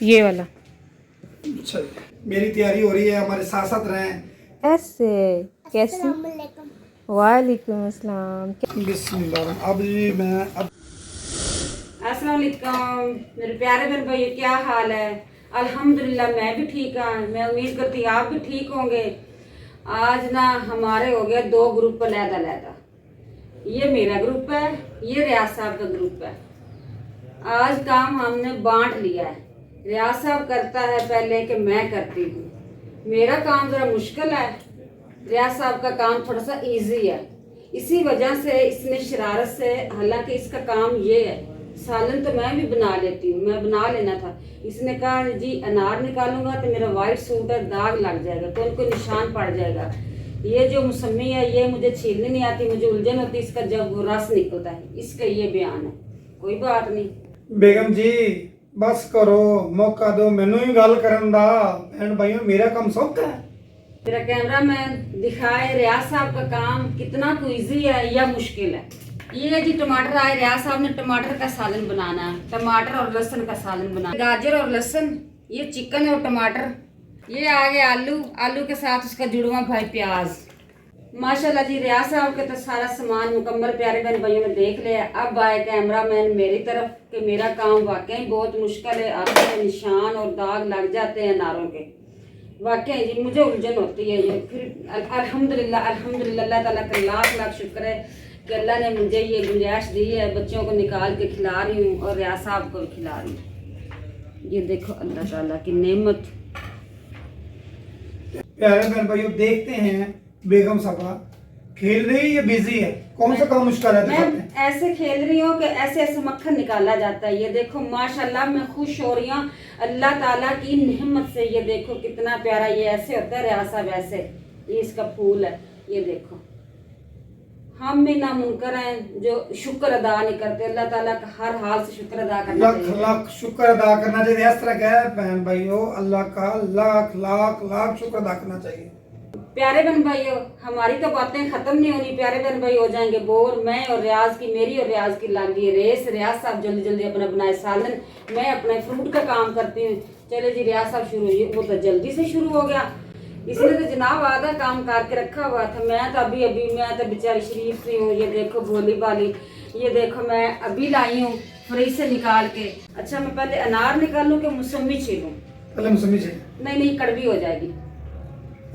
ये वाला। अच्छा, मेरी तैयारी हो रही है, हमारे साथ साथ रहें। ऐसे कैसे? वालेकुम अस्सलाम। बिस्मिल्लाह। अब जी मैं अस्सलाम वालेकुम मेरे प्यारे बहन भाई, क्या हाल है? अल्हम्दुलिल्लाह मैं भी ठीक हूँ। मैं उम्मीद करती हूँ आप भी ठीक होंगे। आज ना हमारे हो गया 2 ग्रुप अलग-अलग। ये मेरा ग्रुप है, ये रियाज साहब का ग्रुप है। आज काम हमने बांट लिया है। रियाज साहब करता है पहले कि मैं करती हूँ। मेरा काम ज़रा मुश्किल है, रियाज साहब का काम थोड़ा सा इजी है। इसी वजह से इसने शरारत से, हालांकि इसका काम ये है, सालन तो मैं भी बना लेती हूँ, मैं बना लेना था। इसने कहा जी अनार निकालूंगा तो मेरा वाइट सूट है, दाग लग जाएगा, तो उनको निशान पड़ जाएगा। ये जो मौसमी है ये मुझे छीलनी नहीं आती, मुझे उलझन होती है इसका जब वो रस निकलता है, इसका ये बयान है। कोई बात नहीं बेगम जी बस करो, मौका दो मैनू ही गल करन दा। बहन भाइयों मेरा काम सौखा है। मेरा कैमरा मैन दिखाए रियाज साहब का काम कितना इजी है या मुश्किल है। ये जी टमाटर आए, रियाज साहब ने टमाटर का सालन बनाना है, टमाटर और लहसुन का सालन बनाना, गाजर और लहसुन, ये चिकन और टमाटर, ये आ गए आलू, आलू के साथ उसका जुड़वा भाई प्याज। माशाल्लाह जी रियाज साहब के तो सारा सामान मुकम्मल प्यारे बहन भाइयों ने देख लिया। अब आए कैमरा मैन मेरी तरफ कि मेरा काम वाकई बहुत मुश्किल है, आपके निशान और दाग लग जाते हैं अनारों के। वाकई जी मुझे उलझन होती है ये। फिर अल्हम्दुलिल्लाह अल्हम्दुलिल्लाह, अल्लाह ताला का लाख लाख शुक्र है कि अल्लाह ने मुझे ये गुंजाइश दी है, बच्चों को निकाल के खिला रही हूँ और रियाज साहब को भी खिला रही हूँ। ये देखो अल्लाह ताला की नेमत। प्यारे बहन भाइयों देखते हैं बेगम साहबा खेल रही है या बिजी है, कौन सा काम मुश्किल है दिखाते हैं। मैं ऐसे खेल रही हूँ कि ऐसे ऐसे मक्खन निकाला जाता है। ये देखो माशाल्लाह मैं खुश हो रही हूँ अल्लाह ताला की नेमत से। ये देखो कितना प्यारा, ये ऐसे होता है रियाज साहब, ऐसे ये इसका फूल है। ये देखो हम भी ना मुनकर हैं जो शुक्र अदा नहीं करते। अल्लाह ताला का हर हाल से शुक्र अदा करना लाख चाहिए। लाख शुक्र अदा करना चाहिए। इस तरह का है बहन भाइयों, अल्लाह का लाख लाख लाख शुक्र अदा करना चाहिए। प्यारे बहन भाइयों हमारी तो बातें खत्म नहीं होनी, प्यारे बहन भाई हो जाएंगे बोर। मैं और रियाज की, मेरी और रियाज की लग गई रेस। रियाज साहब जल्दी जल्दी अपना बनाए सालन, मैं अपने फ्रूट का काम करती हूँ। चले जी रियाज साहब शुरू हुई, वो तो जल्दी से शुरू हो गया। इसने तो जनाब आधा काम करके रखा हुआ था। मैं तो मैं तो बेचारी शरीफ सी हूँ। ये देखो भोली भाली, ये देखो मैं अभी लाई हूँ फ्रिज से निकाल के। अच्छा मैं पहले अनार निकालूं कि मौसमी छीलूं? पहले मौसमी चाहिए। नहीं कड़वी हो जाएगी।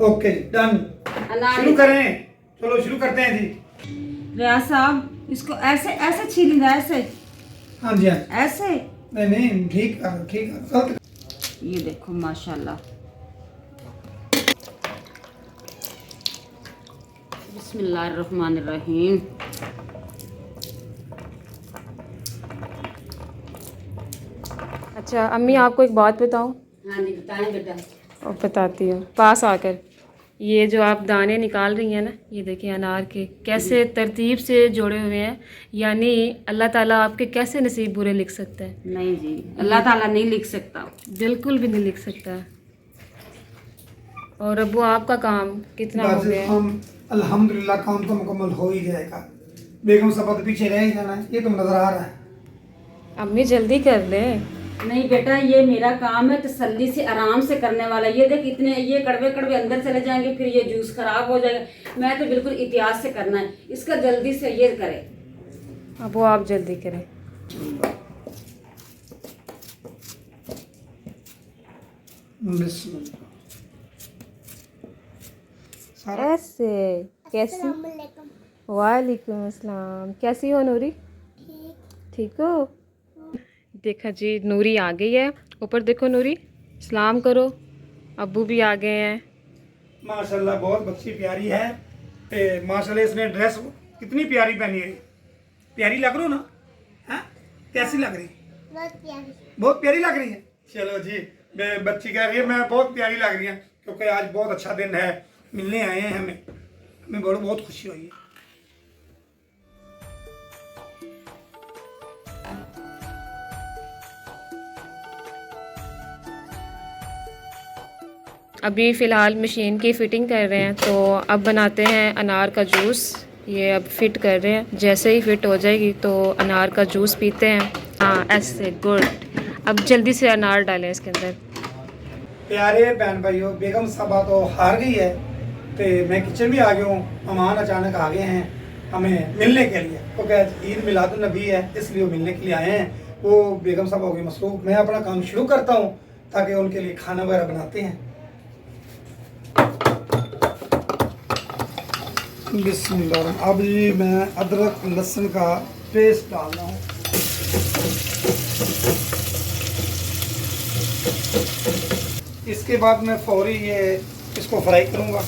ओके डन, अनार शुरू करें। चलो शुरू करते हैं जी। रियाज साहब इसको ऐसे ऐसे छीलेंगे, ऐसे हाँ जी हाँ। ऐसे। नहीं नहीं ठीक है ठीक है गलत। ये देखो माशाल्लाह, बिस्मिल्लाहिर्रहमानिर्रहीम। अच्छा अम्मी आपको एक बात बताऊं? हाँ जी बताएं बेटा। और बताती हूँ पास आकर। ये जो आप दाने निकाल रही हैं ना, ये देखिए अनार के कैसे तरतीब से जोड़े हुए हैं। यानी अल्लाह ताला आपके कैसे नसीब बुरे लिख सकता है? नहीं जी अल्लाह ताला नहीं लिख सकता, बिल्कुल भी नहीं लिख सकता। और अब वो आपका काम कितना हो बस गया है? हम अल्हम्दुलिल्लाह काम तो मुकम्मल हो ही जाएगा। बेगम साहब तो पीछे रह ही जाना है, ये तो नजर आ रहा है। अम्मी जल्दी कर लें। नहीं बेटा ये मेरा काम है तसल्ली से आराम से करने वाला। ये देख इतने ये कड़वे कड़वे अंदर चले जाएंगे, फिर ये जूस खराब हो जाएगा। मैं तो बिल्कुल एहतियात से करना है इसका, जल्दी से ये करे। अब वो आप जल्दी करें। बिस्मिल्लाह। सारा ऐसे कैसी? वालेकुम अस्सलाम। कैसी हो नूरी? ठीक हो? देखा जी नूरी आ गई है ऊपर। देखो नूरी सलाम करो, अब्बू भी आ गए हैं। माशाल्लाह बहुत बच्ची प्यारी है। माशाल्लाह इसने ड्रेस कितनी प्यारी पहनी है। प्यारी लग रही हो ना? हाँ कैसी लग रही? बहुत प्यारी लग रही है। चलो जी बच्ची कह रही है मैं बहुत प्यारी लग रही है, क्योंकि आज बहुत अच्छा दिन है, मिलने आए हैं हमें बहुत खुशी हुई है। अभी फ़िलहाल मशीन की फ़िटिंग कर रहे हैं, तो अब बनाते हैं अनार का जूस। ये अब फिट कर रहे हैं, जैसे ही फिट हो जाएगी तो अनार का जूस पीते हैं। हाँ ऐसे गुड। अब जल्दी से अनार डालें इसके अंदर। प्यारे बहन भाइयों, बेगम साहबा तो हार गई है, तो मैं किचन भी आ गया हूँ। मेहमान अचानक आ गए हैं हमें मिलने के लिए, तो क्या ईद मिलादुन नबी है, इसलिए वो मिलने के लिए आए हैं। वो बेगम साहब हो गई मसरूफ, मैं अपना काम शुरू करता हूँ ताकि उनके लिए खाना वगैरह बनाते हैं। बिस्मिल्लाह। अब जी मैं अदरक लहसुन का पेस्ट डाल रहा हूँ। इसके बाद मैं फौरी ये इसको फ्राई करूँगा।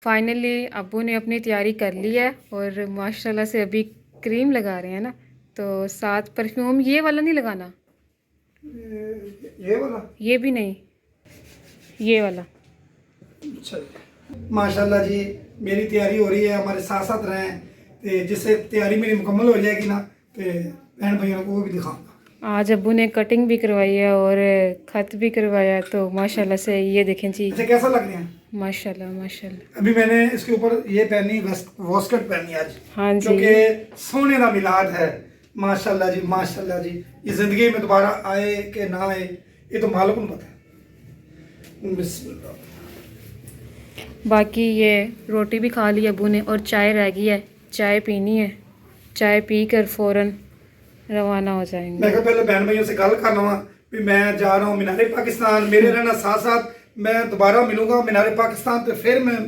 फाइनली अब्बू ने अपनी तैयारी कर ली है और माशाल्लाह से अभी क्रीम लगा रहे हैं ना, तो साथ परफ्यूम ये वाला नहीं लगाना, ये वाला, ये भी नहीं, ये वाला। अच्छा माशाल्लाह जी, मेरी तैयारी हो रही है, हमारे साथ साथ रहें, तो जिससे तैयारी मेरी मुकम्मल हो जाएगी ना, तो बहन भाइयों को वो भी दिखाऊंगा। आज अब्बू ने कटिंग भी करवाई है और खत भी करवाया है, तो माशाल्लाह से ये देखें जी, अच्छा कैसा लग रहा है? माशाल्लाह माशाल्लाह। अभी मैंने इसके ऊपर ये पहनी वॉस्कट पहनी आज, हाँ जी, क्योंकि सोने का मिलाद है। माशाल्लाह जी माशाल्लाह जी, ये जिंदगी में दोबारा आए कि ना आए ये तो मालिक को पता है। बिस्मिल्लाह। बाकी ये रोटी भी खा ली अब्बू ने और चाय रह गई है, चाय पीनी है, चाय पी कर फ़ौरन रवाना हो जाएंगे। मैं कहा पहले बहन भाइयों से गल करना वा भी मैं जा रहा हूँ मीनारे पाकिस्तान, मेरे रहना साथ साथ मैं दोबारा मिलूंगा मीनारे पाकिस्तान, तो फिर मैं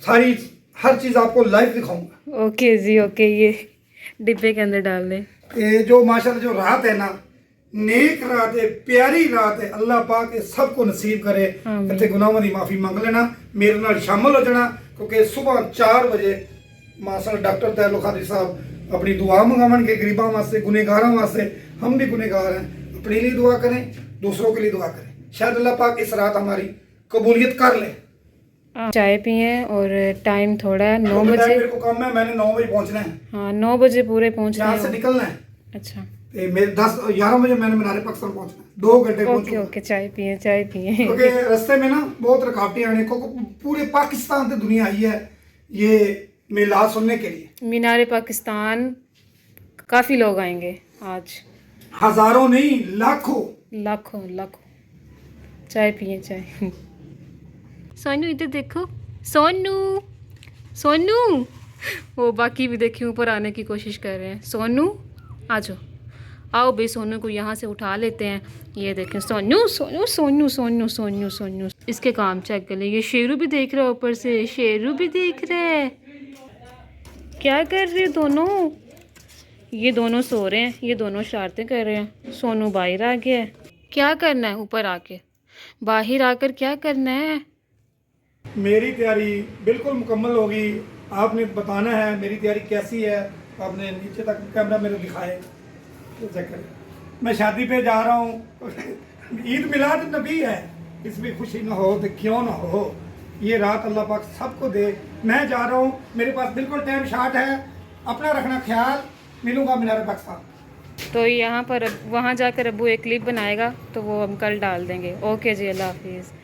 सारी हर चीज़ आपको लाइव दिखाऊंगा। ओके जी ओके, ये डिब्बे के अंदर डाल दें। ये जो माशाल्लाह जो रात है ना, नेक रात है, प्यारी रात है, अल्लाह पाक ये सबको नसीब करे। इतने गुनाहों की माफ़ी मंग लेना, मेरे नाल शामिल हो जाना, क्योंकि सुबह 4 बजे माशाल्लाह डॉक्टर तैयब खादी साहब अपनी दुआ मंगावन के गरीबां वास्ते, गुनहगारां वास्ते। हम भी गुनहगार हैं, अपने लिए दुआ करें, दूसरों के लिए दुआ करें, शायद अल्लाह पाक इस रात हमारी कबूलियत कर ले। चाय पिए और टाइम थोड़ा है 9 बजे। मेरे को काम है, मैंने 9 बजे पहुंचना है। हाँ 9 बजे पूरे पहुँचना यहाँ से है। निकलना है। अच्छा ते मेरे 10-11 बजे मैंने मीनारे पाकिस्तान पहुंचना है, 2 घंटे ओके पहुंचूंगा। ओके, चाय पिए चाय पिए। क्योंकि रास्ते में ना बहुत रुकावटें आने को, पूरे पाकिस्तान से दुनिया आई है ये मिलाद सुनने के लिए। मीनारे पाकिस्तान काफ़ी लोग आएंगे आज, हजारों नहीं लाखों। लाखों लाखों। चाय पिए चाय। सोनू इधर देखो, सोनू सोनू, वो बाकी भी देखिए ऊपर आने की कोशिश कर रहे हैं। सोनू आ जाओ, आओ भाई, सोनू को यहाँ से उठा लेते हैं। ये देखें सोनू सोनू सोनू सोनू सोनू सोनू, इसके काम चेक कर ले। ये शेरू भी देख रहा है ऊपर से, शेरू भी देख रहा है। क्या कर रहे दोनों? ये दोनों सो रहे हैं, ये दोनों शरारतें कर रहे हैं। सोनू बाहर आ गया है। क्या करना है ऊपर आके? बाहर आकर क्या करना है? मेरी तैयारी बिल्कुल मुकम्मल होगी, आपने बताना है मेरी तैयारी कैसी है। आपने नीचे तक कैमरा मेरे दिखाए तो चेक करें। मैं शादी पे जा रहा हूँ, ईद मिलाद नबी है, इसमें खुशी ना हो तो क्यों ना हो, ये रात अल्लाह पाक सबको दे। मैं जा रहा हूँ, मेरे पास बिल्कुल टाइम शार्ट है, अपना रखना ख्याल, मिलूंगा मीनारे पाकिस्तान। तो यहाँ पर वहाँ जाकर अब्बू एक क्लिप बनाएगा, तो वो हम कल डाल देंगे। ओके जी, अल्लाह हाफिज़।